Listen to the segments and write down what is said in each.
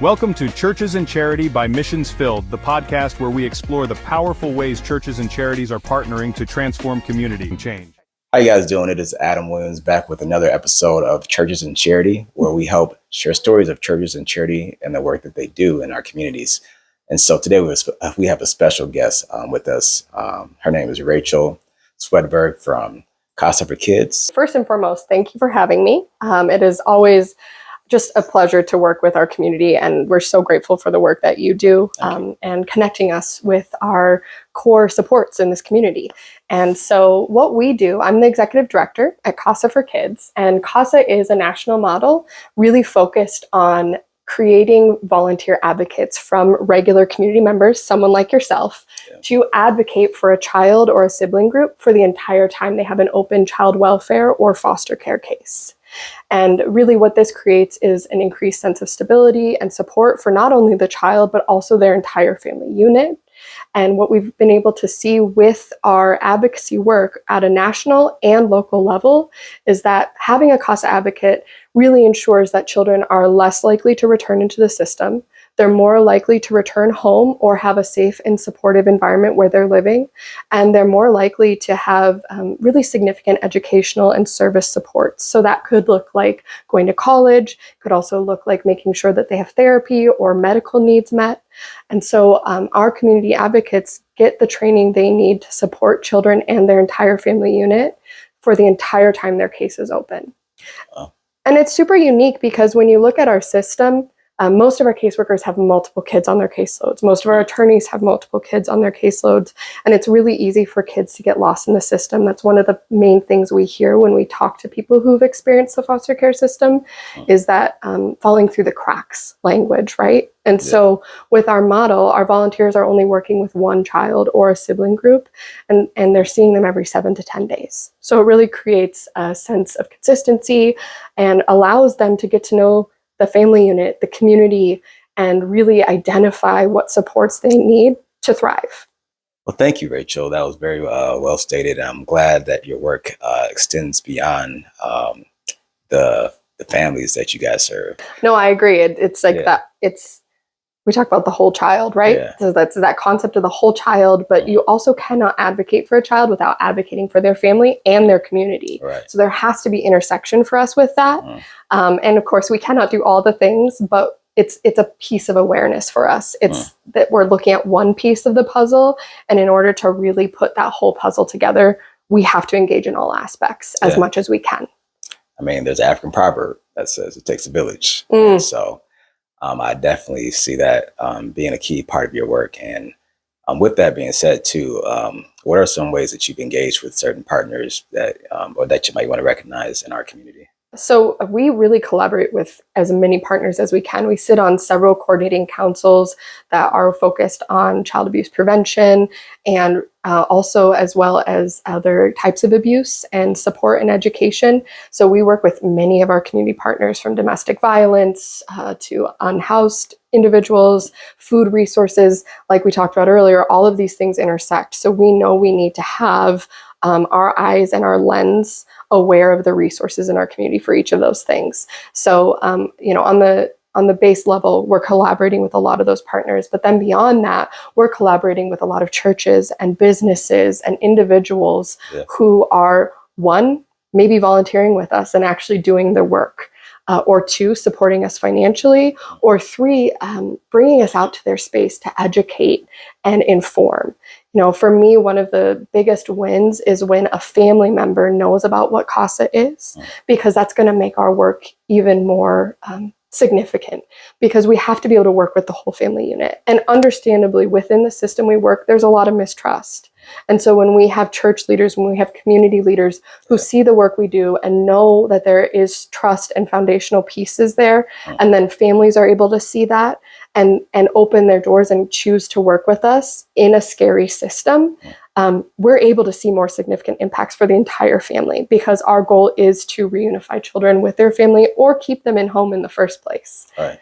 Welcome to Churches and Charity by Missions Filled, the podcast where we explore the powerful ways churches and charities are partnering to transform community and change. How you guys doing? It is Adam Williams back with another episode of Churches and Charity, where we help share stories of churches and charity and the work that they do in our communities. And so today we have a special guest with us. Her name is Rachel Swedberg from CASA for Kids. First and foremost, thank you for having me. It is always just a pleasure to work with our community, and we're so grateful for the work that you do and connecting us with our core supports in this community. And so what we do, I'm the executive director at CASA for Kids, and CASA is a national model really focused on creating volunteer advocates from regular community members, someone like yourself, to advocate for a child or a sibling group for the entire time they have an open child welfare or foster care case. And really what this creates is an increased sense of stability and support for not only the child, but also their entire family unit. And what we've been able to see with our advocacy work at a national and local level is that having a CASA advocate really ensures that children are less likely to return into the system. They're more likely to return home or have a safe and supportive environment where they're living. And they're more likely to have really significant educational and service supports. So that could look like going to college, could also look like making sure that they have therapy or medical needs met. And so our community advocates get the training they need to support children and their entire family unit for the entire time their case is open. Wow. And it's super unique because when you look at our system, most of our caseworkers have multiple kids on their caseloads. Most of our attorneys have multiple kids on their caseloads. And it's really easy for kids to get lost in the system. That's one of the main things we hear when we talk to people who've experienced the foster care system is that falling through the cracks language, right? And so with our model, our volunteers are only working with one child or a sibling group, and they're seeing them every 7 to 10 days. So it really creates a sense of consistency and allows them to get to know the family unit, the community, and really identify what supports they need to thrive. Well, thank you, Rachel. That was very well stated. I'm glad that your work extends beyond the families that you guys serve. No, I agree. It's like that. We talk about the whole child, right? Yeah. So that's that concept of the whole child, but you also cannot advocate for a child without advocating for their family and their community. Right. So there has to be intersection for us with that. And of course, we cannot do all the things, but it's a piece of awareness for us. It's that we're looking at one piece of the puzzle, and in order to really put that whole puzzle together, we have to engage in all aspects as much as we can. I mean, there's an African proverb that says it takes a village. So I definitely see that being a key part of your work. And with that being said, too, what are some ways that you've engaged with certain partners that or that you might want to recognize in our community? So we really collaborate with as many partners as we can. We sit on several coordinating councils that are focused on child abuse prevention and also as well as other types of abuse and support and education. So we work with many of our community partners, from domestic violence to unhoused individuals, food resources, like we talked about earlier. All of these things intersect. So we know we need to have our eyes and our lens aware of the resources in our community for each of those things. So, on the base level, we're collaborating with a lot of those partners, but then beyond that, we're collaborating with a lot of churches and businesses and individuals who are, one, maybe volunteering with us and actually doing the work, or two, supporting us financially, or three, bringing us out to their space to educate and inform. For me, one of the biggest wins is when a family member knows about what CASA is, because that's going to make our work even more significant, because we have to be able to work with the whole family unit. And understandably, within the system we work, there's a lot of mistrust. And so when we have church leaders, when we have community leaders who see the work we do and know that there is trust and foundational pieces there, and then families are able to see that and open their doors and choose to work with us in a scary system, we're able to see more significant impacts for the entire family, because our goal is to reunify children with their family or keep them in home in the first place. Right.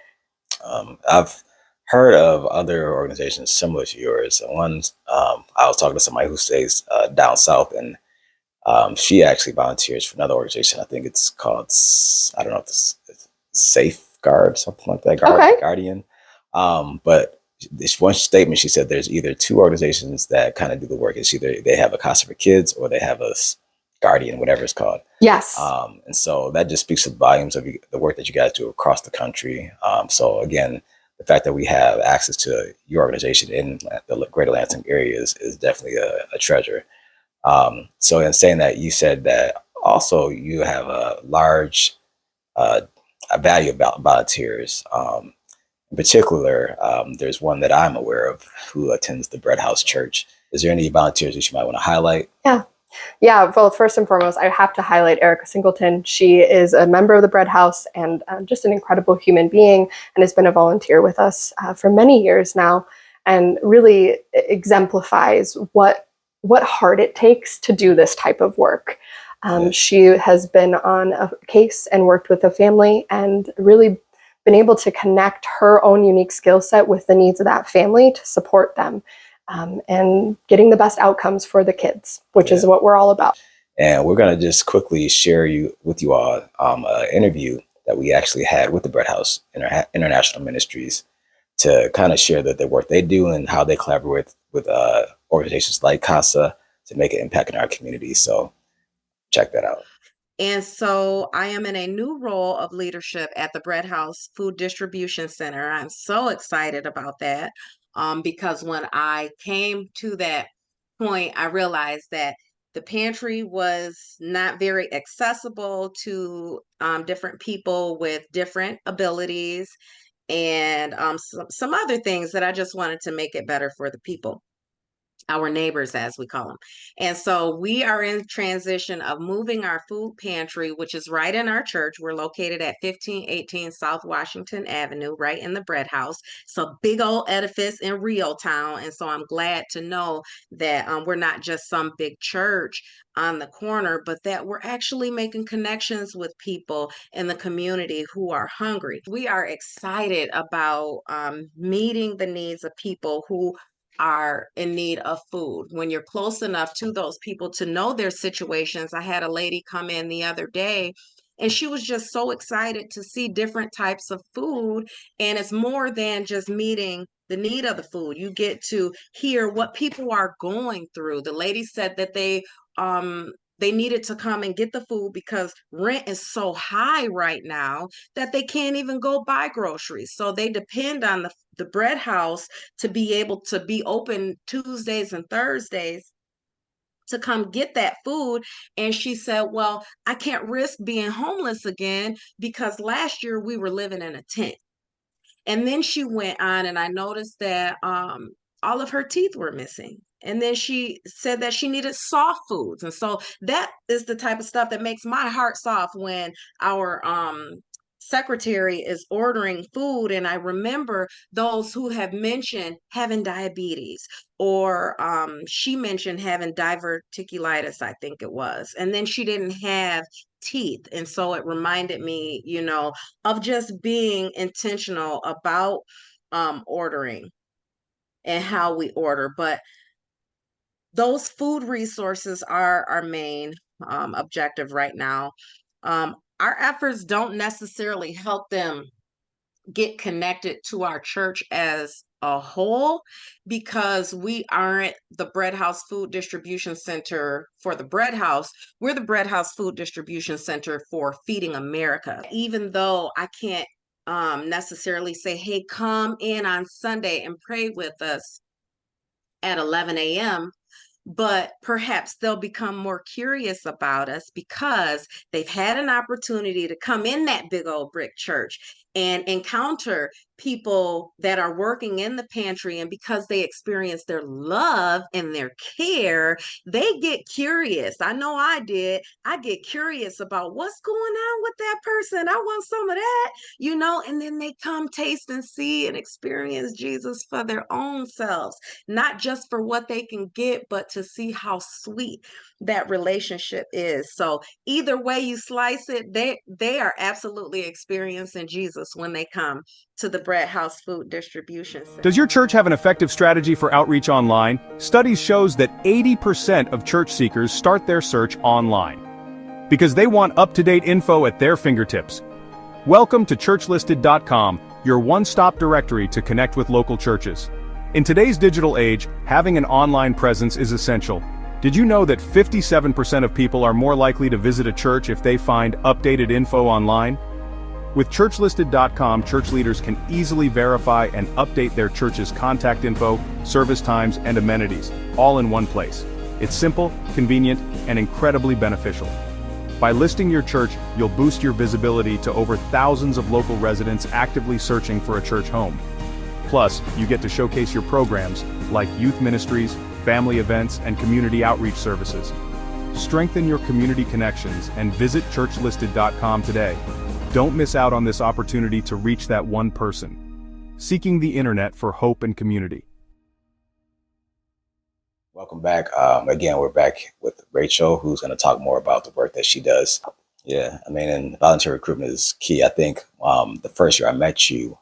I've heard of other organizations similar to yours. One, I was talking to somebody who stays down south, and she actually volunteers for another organization. I think it's called, I don't know if it's Safe guard, something like that, guardian. But this one statement, she said there's either two organizations that kind of do the work. It's either they have a CASA for kids or they have a guardian, whatever it's called. Yes. And so that just speaks to the volumes of the work that you guys do across the country. So again, the fact that we have access to your organization in the Greater Lansing area is definitely a treasure. So in saying that, you said that also you have a large value about volunteers. In particular, there's one that I'm aware of who attends the Bread House Church. Is there any volunteers that you might want to highlight? Yeah. Well, first and foremost, I have to highlight Erica Singleton. She is a member of the Bread House and just an incredible human being, and has been a volunteer with us for many years now, and really exemplifies what heart it takes to do this type of work. She has been on a case and worked with a family and really been able to connect her own unique skill set with the needs of that family to support them. And getting the best outcomes for the kids, which is what we're all about. And we're going to just quickly share with you all an interview that we actually had with the Bread House International Ministries to kind of share the work they do and how they collaborate with organizations like CASA to make an impact in our community. So check that out. And so I am in a new role of leadership at the Bread House Food Distribution Center. I'm so excited about that. Because when I came to that point, I realized that the pantry was not very accessible to different people with different abilities and some other things that I just wanted to make it better for the people, our neighbors, as we call them. And so we are in transition of moving our food pantry, which is right in our church. We're located at 1518 South Washington Avenue, right in the Bread House. It's a big old edifice in Rio Town. And so I'm glad to know that we're not just some big church on the corner, but that we're actually making connections with people in the community who are hungry. We are excited about meeting the needs of people who are in need of food. When you're close enough to those people to know their situations. I had a lady come in the other day and she was just so excited to see different types of food. And it's more than just meeting the need of the food. You get to hear what people are going through. The lady said that they needed to come and get the food because rent is so high right now that they can't even go buy groceries. So they depend on the Bread House to be able to be open Tuesdays and Thursdays to come get that food. And she said, well, I can't risk being homeless again because last year we were living in a tent. And then she went on, and I noticed that all of her teeth were missing. And then she said that she needed soft foods. And so that is the type of stuff that makes my heart soft when our secretary is ordering food. And I remember those who have mentioned having diabetes, or she mentioned having diverticulitis, I think it was. And then she didn't have teeth. And so it reminded me, of just being intentional about ordering and how we order. But those food resources are our main objective right now. Our efforts don't necessarily help them get connected to our church as a whole, because we aren't the Bread House Food Distribution Center for the Bread House. We're the Bread House Food Distribution Center for Feeding America. Even though I can't necessarily say, hey, come in on Sunday and pray with us at 11 a.m., but perhaps they'll become more curious about us because they've had an opportunity to come in that big old brick church and encounter people that are working in the pantry. And because they experience their love and their care, they get curious. I know I did. I get curious about what's going on with that person. I want some of that, and then they come taste and see and experience Jesus for their own selves, not just for what they can get, but to see how sweet that relationship is. So either way you slice it, they are absolutely experiencing Jesus when they come to the Bread House Food Distribution Center. Does your church have an effective strategy for outreach online? Studies shows that 80% of church seekers start their search online because they want up-to-date info at their fingertips. Welcome to churchlisted.com, your one-stop directory to connect with local churches. In today's digital age, having an online presence is essential. Did you know that 57% of people are more likely to visit a church if they find updated info online? With churchlisted.com, church leaders can easily verify and update their church's contact info, service times, and amenities, all in one place. It's simple, convenient, and incredibly beneficial. By listing your church, you'll boost your visibility to over thousands of local residents actively searching for a church home. Plus, you get to showcase your programs, like youth ministries, family events, and community outreach services. Strengthen your community connections and visit churchlisted.com today. Don't miss out on this opportunity to reach that one person. Seeking the internet for hope and community. Welcome back. Again, we're back with Rachel, who's going to talk more about the work that she does. Yeah, I mean, and volunteer recruitment is key. I think the first year I met you,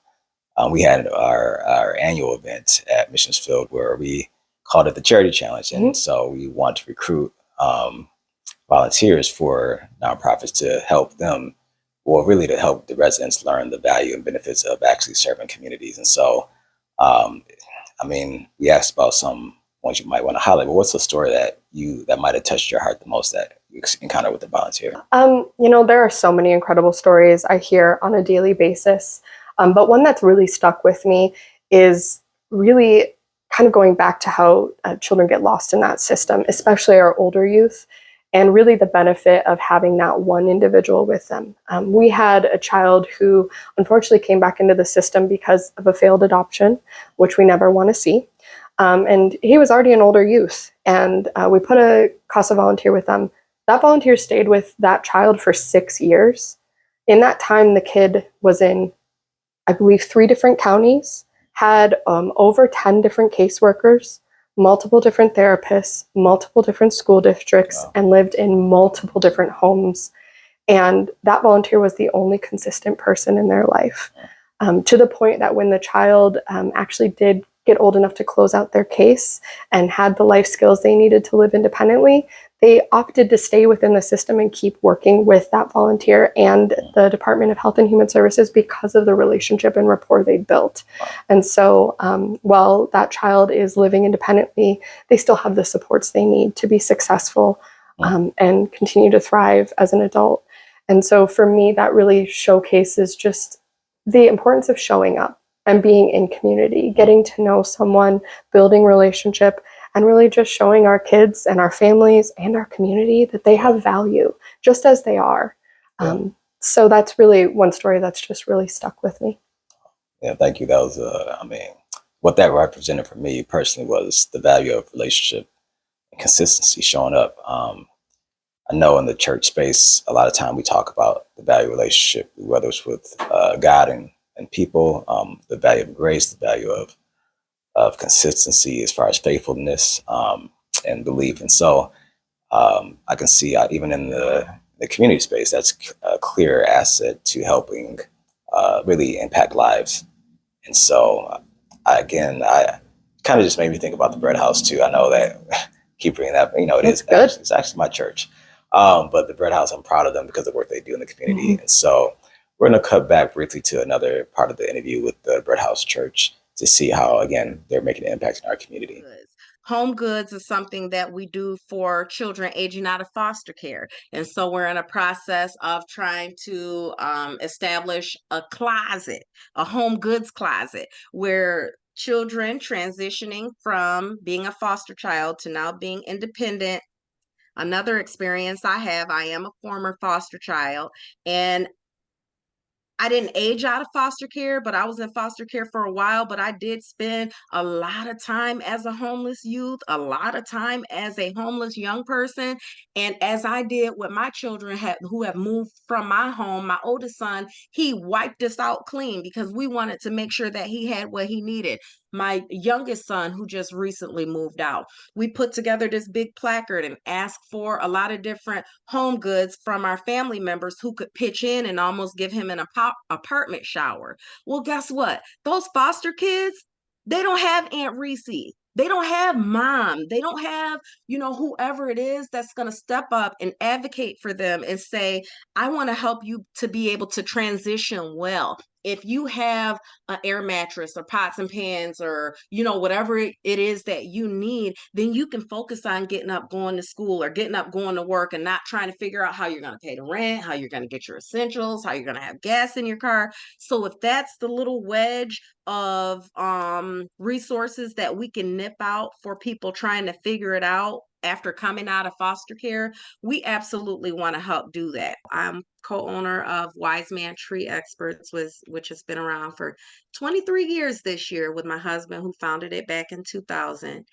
we had our annual event at Missions Field where we called it the Charity Challenge. And so we want to recruit volunteers for nonprofits to help them, well, really to help the residents learn the value and benefits of actually serving communities. And so, I mean, we asked about some ones you might want to highlight, but what's the story that might have touched your heart the most that you encountered with the volunteer? There are so many incredible stories I hear on a daily basis. But one that's really stuck with me is really kind of going back to how children get lost in that system, especially our older youth, and really the benefit of having that one individual with them. We had a child who unfortunately came back into the system because of a failed adoption, which we never want to see. And he was already an older youth, and we put a CASA volunteer with them. That volunteer stayed with that child for 6 years. In that time, the kid was in, I believe, 3 different counties, had over 10 different caseworkers, multiple different therapists, multiple different school districts, wow, and lived in multiple different homes. And that volunteer was the only consistent person in their life, to the point that when the child actually did get old enough to close out their case and had the life skills they needed to live independently, they opted to stay within the system and keep working with that volunteer and the Department of Health and Human Services because of the relationship and rapport they built. And so while that child is living independently, they still have the supports they need to be successful and continue to thrive as an adult. And so for me, that really showcases just the importance of showing up and being in community, getting to know someone, building relationship, and really just showing our kids and our families and our community that they have value just as they are. So that's really one story that's just really stuck with me. Yeah, thank you. That was, what that represented for me personally was the value of relationship and consistency showing up. I know in the church space, a lot of time we talk about the value of relationship, whether it's with God and people, the value of grace, the value of consistency as far as faithfulness and belief. And so I can see even in the community space, that's a clear asset to helping really impact lives. And so I kind of just made me think about the Bread House too. I know that keep bringing that, it's actually my church. But the Bread House, I'm proud of them because of the work they do in the community. And so we're going to cut back briefly to another part of the interview with the Bread House Church to see how, again, they're making an impact in our community. Home goods is something that we do for children aging out of foster care. And so we're in a process of trying to establish a closet, a home goods closet, where children transitioning from being a foster child to now being independent. Another experience I am a former foster child, and I didn't age out of foster care, but I was in foster care for a while. But I did spend a lot of time as a homeless youth, a lot of time as a homeless young person. And as I did with my children who have moved from my home, my oldest son, he wiped us out clean because we wanted to make sure that he had what he needed. My youngest son, who just recently moved out, we put together this big placard and asked for a lot of different home goods from our family members who could pitch in and almost give him an apartment shower. Well, guess what? Those foster kids, they don't have Aunt Reese. They don't have mom. They don't have, whoever it is that's going to step up and advocate for them and say, I want to help you to be able to transition well. If you have an air mattress or pots and pans or, whatever it is that you need, then you can focus on getting up, going to school or getting up, going to work and not trying to figure out how you're going to pay the rent, how you're going to get your essentials, how you're going to have gas in your car. So if that's the little wedge of resources that we can nip out for people trying to figure it out after coming out of foster care, we absolutely want to help do that. I'm co-owner of Wise Man Tree Experts, which has been around for 23 years this year with my husband, who founded it back in 2000.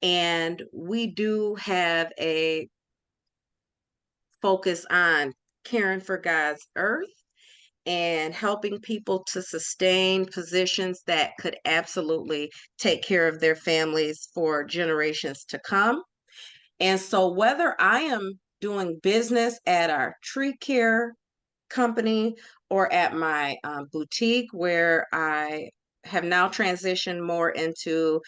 And we do have a focus on caring for God's earth and helping people to sustain positions that could absolutely take care of their families for generations to come. And so whether I am doing business at our tree care company or at my boutique, where I have now transitioned more into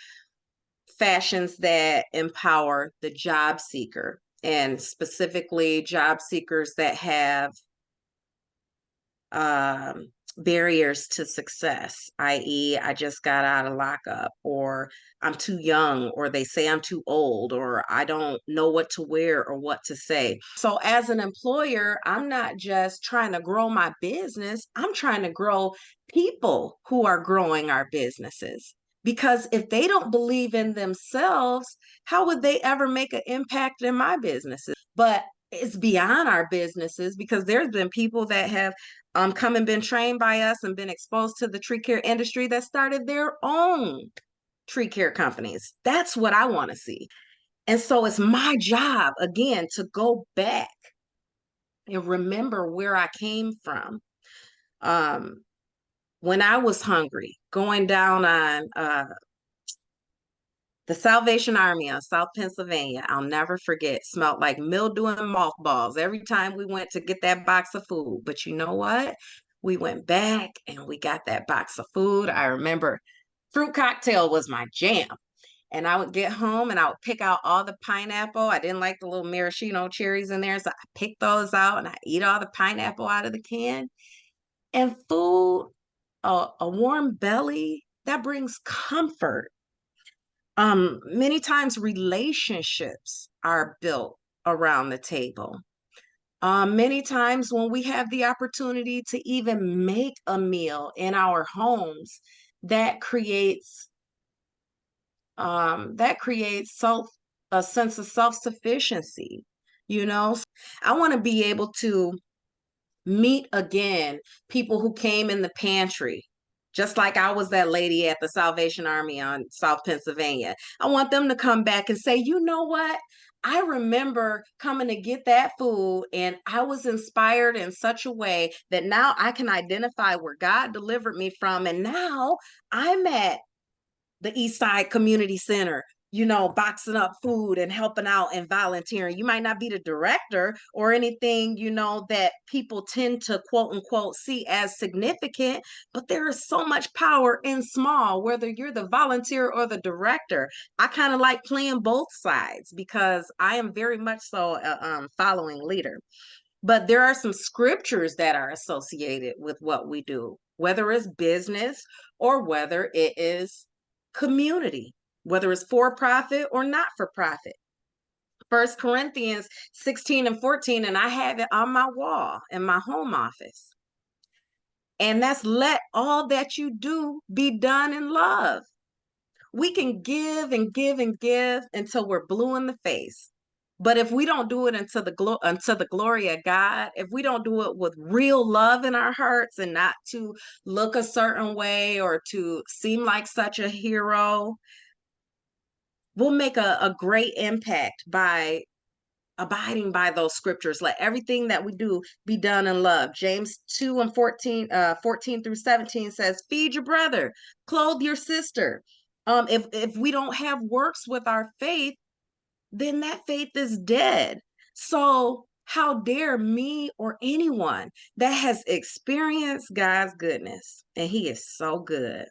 fashions that empower the job seeker, and specifically job seekers that have barriers to success, i.e., I just got out of lockup, or I'm too young, or they say I'm too old, or I don't know what to wear or what to say. So as an employer, I'm not just trying to grow my business, I'm trying to grow people who are growing our businesses. Because if they don't believe in themselves, how would they ever make an impact in my businesses? But it's beyond our businesses, because there's been people that have come and been trained by us and been exposed to the tree care industry that started their own tree care companies. That's what I want to see. And so it's my job, again, to go back and remember where I came from. When I was hungry, going down on the Salvation Army on South Pennsylvania, I'll never forget, smelled like mildew and mothballs every time we went to get that box of food. But you know what? We went back and we got that box of food. I remember fruit cocktail was my jam. And I would get home and I would pick out all the pineapple. I didn't like the little maraschino cherries in there, so I picked those out and I eat all the pineapple out of the can. And food, a warm belly, that brings comfort. Many times relationships are built around the table. Many times when we have the opportunity to even make a meal in our homes, that creates a sense of self-sufficiency. I want to be able to meet again people who came in the pantry, just like I was that lady at the Salvation Army on South Pennsylvania. I want them to come back and say, you know what? I remember coming to get that food and I was inspired in such a way that now I can identify where God delivered me from. And now I'm at the East Side Community Center, boxing up food and helping out and volunteering. You might not be the director or anything, that people tend to quote unquote see as significant, but there is so much power in small, whether you're the volunteer or the director. I kind of like playing both sides because I am very much so a following leader. But there are some scriptures that are associated with what we do, whether it's business or whether it is community, whether it's for profit or not for profit. 1 Corinthians 16 and 14, and I have it on my wall in my home office. And that's, let all that you do be done in love. We can give and give and give until we're blue in the face. But if we don't do it unto the glory of God, if we don't do it with real love in our hearts and not to look a certain way or to seem like such a hero, we'll make a great impact by abiding by those scriptures. Let everything that we do be done in love. James 2 and 14 through 17 says, feed your brother, clothe your sister. If we don't have works with our faith, then that faith is dead. So how dare me or anyone that has experienced God's goodness, and he is so good,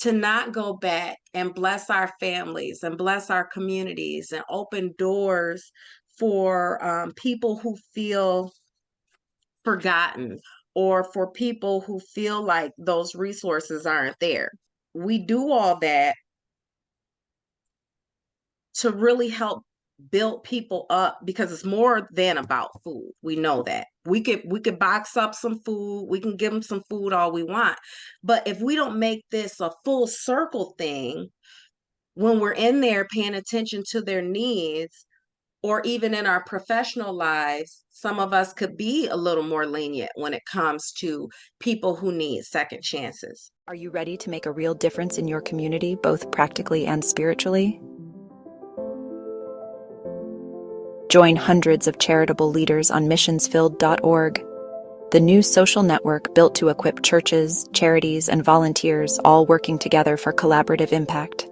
to not go back and bless our families and bless our communities and open doors for people who feel forgotten or for people who feel like those resources aren't there. We do all that to really help build people up because it's more than about food. We know that. We could box up some food, we can give them some food all we want. But if we don't make this a full circle thing, when we're in there paying attention to their needs, or even in our professional lives, some of us could be a little more lenient when it comes to people who need second chances. Are you ready to make a real difference in your community, both practically and spiritually? Join hundreds of charitable leaders on missionsfilled.org, the new social network built to equip churches, charities, and volunteers all working together for collaborative impact.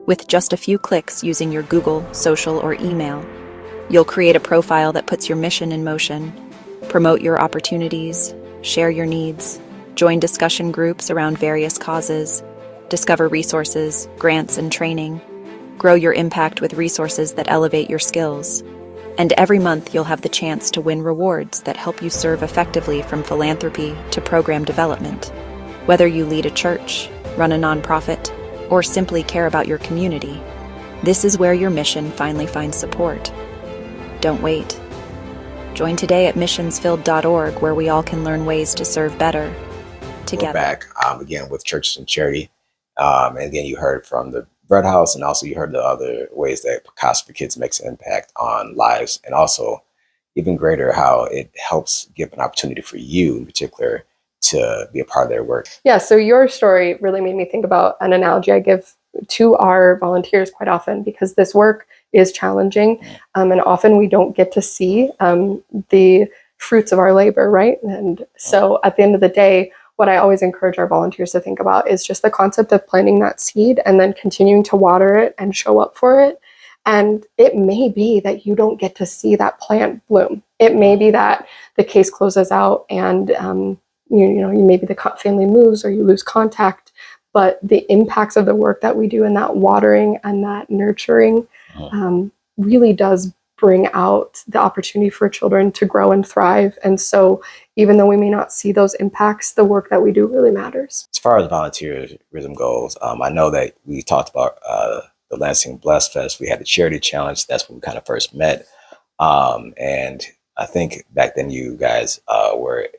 With just a few clicks using your Google, social, or email, you'll create a profile that puts your mission in motion, promote your opportunities, share your needs, join discussion groups around various causes, discover resources, grants, and training, grow your impact with resources that elevate your skills. And every month you'll have the chance to win rewards that help you serve effectively, from philanthropy to program development. Whether you lead a church, run a nonprofit, or simply care about your community, this is where your mission finally finds support. Don't wait. Join today at missionsfilled.org, where we all can learn ways to serve better together. We're back again with Churches and Charity. And again, you heard from the Bread House, and also you heard the other ways that CASA for Kids makes an impact on lives, and also even greater how it helps give an opportunity for you in particular to be a part of their work. Yeah, so your story really made me think about an analogy I give to our volunteers quite often, because this work is challenging, and often we don't get to see the fruits of our labor, right? And so at the end of the day, what I always encourage our volunteers to think about is just the concept of planting that seed and then continuing to water it and show up for it. And it may be that you don't get to see that plant bloom. It may be that the case closes out and maybe the family moves or you lose contact, but the impacts of the work that we do in that watering and that nurturing really does bring out the opportunity for children to grow and thrive. And so even though we may not see those impacts, the work that we do really matters. As far as volunteerism goes, I know that we talked about the Lansing Bless Fest. We had the charity challenge. That's when we kind of first met. And I think back then you guys were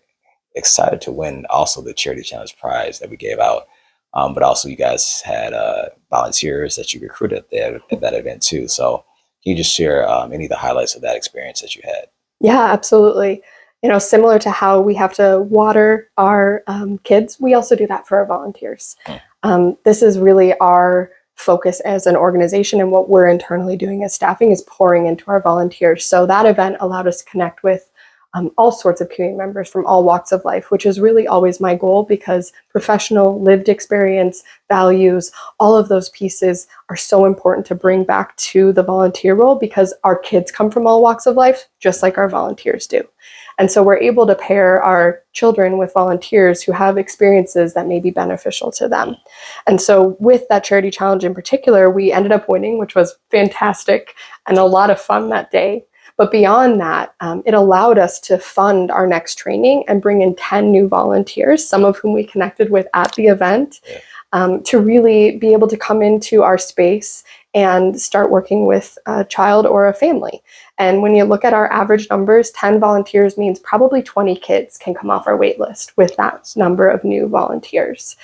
excited to win also the charity challenge prize that we gave out. But also you guys had volunteers that you recruited at that event too. So can you just share any of the highlights of that experience that you had? Yeah, absolutely. Similar to how we have to water our kids, we also do that for our volunteers. This is really our focus as an organization, and what we're internally doing as staffing is pouring into our volunteers. So that event allowed us to connect with all sorts of community members from all walks of life, which is really always my goal, because professional, lived experience, values, all of those pieces are so important to bring back to the volunteer role, because our kids come from all walks of life, just like our volunteers do. And so we're able to pair our children with volunteers who have experiences that may be beneficial to them. And so with that charity challenge in particular, we ended up winning, which was fantastic and a lot of fun that day. But beyond that, it allowed us to fund our next training and bring in 10 new volunteers, some of whom we connected with at the event, to really be able to come into our space and start working with a child or a family. And when you look at our average numbers, 10 volunteers means probably 20 kids can come off our wait list with that number of new volunteers.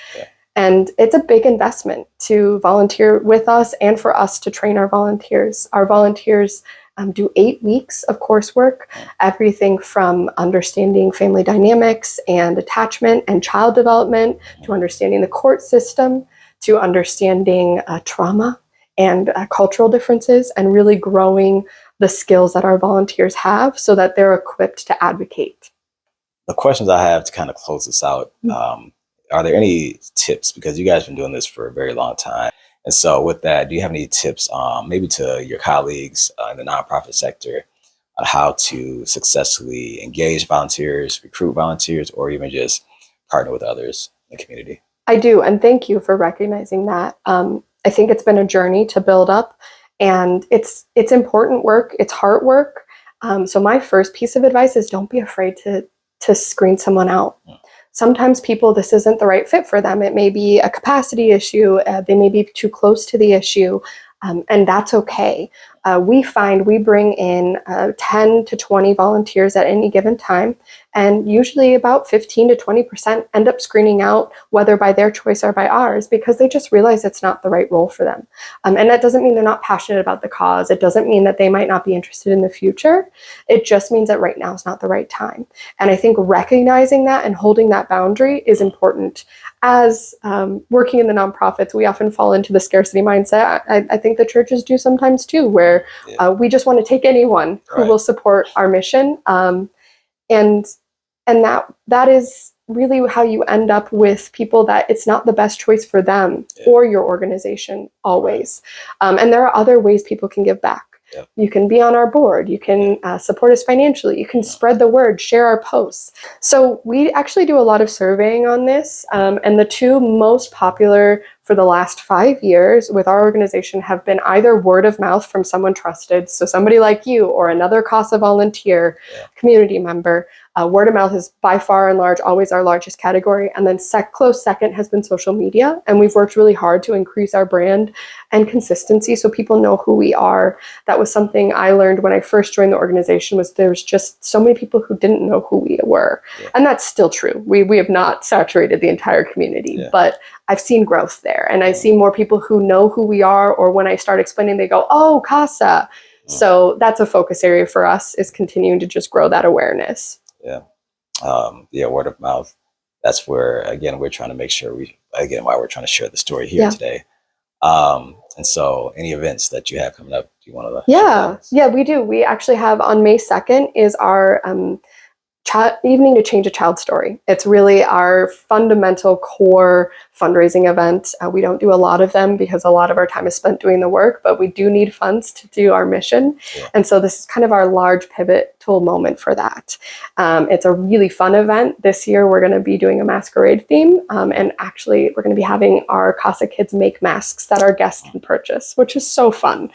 And it's a big investment to volunteer with us and for us to train our volunteers. Our volunteers do 8 weeks of coursework, everything from understanding family dynamics and attachment and child development, to understanding the court system, to understanding trauma and cultural differences, and really growing the skills that our volunteers have so that they're equipped to advocate. The questions I have to kind of close this out, are there any tips, because you guys have been doing this for a very long time? And so with that, do you have any tips maybe to your colleagues in the nonprofit sector on how to successfully engage volunteers, recruit volunteers, or even just partner with others in the community? I do, and thank you for recognizing that. I think it's been a journey to build up, and it's important work. It's hard work. So my first piece of advice is don't be afraid to screen someone out. Sometimes people, this isn't the right fit for them. It may be a capacity issue. They may be too close to the issue, and that's okay. We find we bring in 10 to 20 volunteers at any given time, and usually about 15 to 20% end up screening out, whether by their choice or by ours, because they just realize it's not the right role for them. And that doesn't mean they're not passionate about the cause. It doesn't mean that they might not be interested in the future. It just means that right now is not the right time. And I think recognizing that and holding that boundary is important. As working in the nonprofits, we often fall into the scarcity mindset. I think the churches do sometimes too, where we just want to take anyone who will support our mission. And that is really how you end up with people that it's not the best choice for them or your organization always. And there are other ways people can give back. You can be on our board. You can support us financially. You can spread the word, share our posts. So we actually do a lot of surveying on this. And the two most popular for the last 5 years with our organization have been either word of mouth from someone trusted, so somebody like you or another CASA volunteer, community member. Word of mouth is by far and large always our largest category. And then close second has been social media. And we've worked really hard to increase our brand and consistency so people know who we are. That was something I learned when I first joined the organization, was there's just so many people who didn't know who we were. And that's still true. We have not saturated the entire community, but I've seen growth there. And I see more people who know who we are, or when I start explaining, they go, oh, CASA. So that's a focus area for us, is continuing to just grow that awareness. Word of mouth. That's where, again, we're trying to make sure why we're trying to share the story here today. And so any events that you have coming up, do you want to? Yeah, we do. We actually have on May 2nd is our evening to change a child's story. It's really our fundamental core fundraising event. We don't do a lot of them because a lot of our time is spent doing the work, but we do need funds to do our mission. And so this is kind of our large pivotal moment for that. It's a really fun event. This year we're going to be doing a masquerade theme, and actually we're going to be having our CASA kids make masks that our guests can purchase, which is so fun.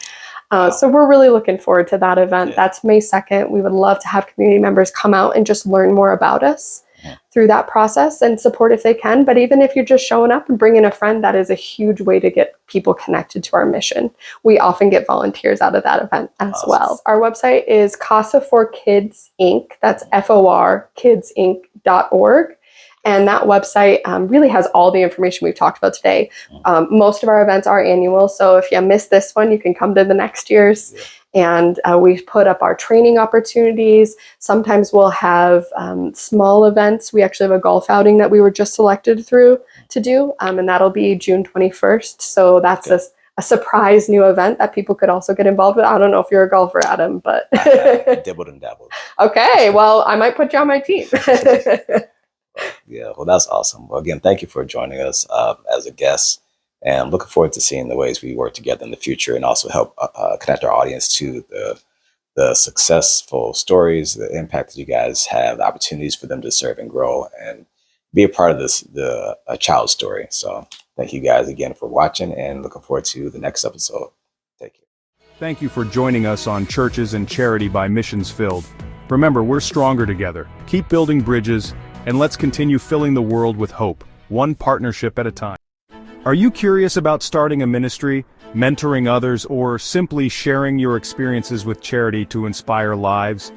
So we're really looking forward to that event. That's May 2nd. We would love to have community members come out and just learn more about us through that process and support if they can. But even if you're just showing up and bringing a friend, that is a huge way to get people connected to our mission. We often get volunteers out of that event as well. Our website is CASA for Kids Inc. That's FOR kidsinc.org. And that website really has all the information we've talked about today. Most of our events are annual, so if you miss this one, you can come to the next year's. And we've put up our training opportunities. Sometimes we'll have small events. We actually have a golf outing that we were just selected to do, and that'll be June 21st. So that's a surprise new event that people could also get involved with. I don't know if you're a golfer, Adam, but I dabbled and dabbled. Okay, well, I might put you on my team. Well, that's awesome. Well, again, thank you for joining us as a guest, and I'm looking forward to seeing the ways we work together in the future, and also help connect our audience to the successful stories, the impact that you guys have, the opportunities for them to serve and grow and be a part of a child's story. So thank you guys again for watching, and looking forward to the next episode. Take care. Thank you for joining us on Churches and Charity by Missions Filled. Remember, we're stronger together. Keep building bridges, and let's continue filling the world with hope, one partnership at a time. Are you curious about starting a ministry, mentoring others, or simply sharing your experiences with charity to inspire lives?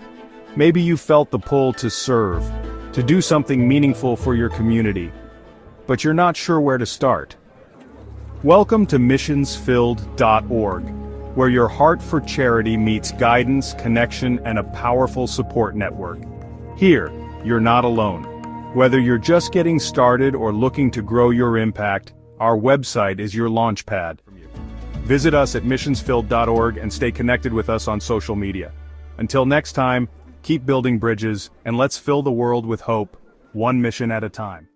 Maybe you felt the pull to serve, to do something meaningful for your community, but you're not sure where to start. Welcome to missionsfilled.org, where your heart for charity meets guidance, connection, and a powerful support network. Here, you're not alone. Whether you're just getting started or looking to grow your impact, our website is your launchpad. Visit us at missionsfilled.org and stay connected with us on social media. Until next time, keep building bridges, and let's fill the world with hope, one mission at a time.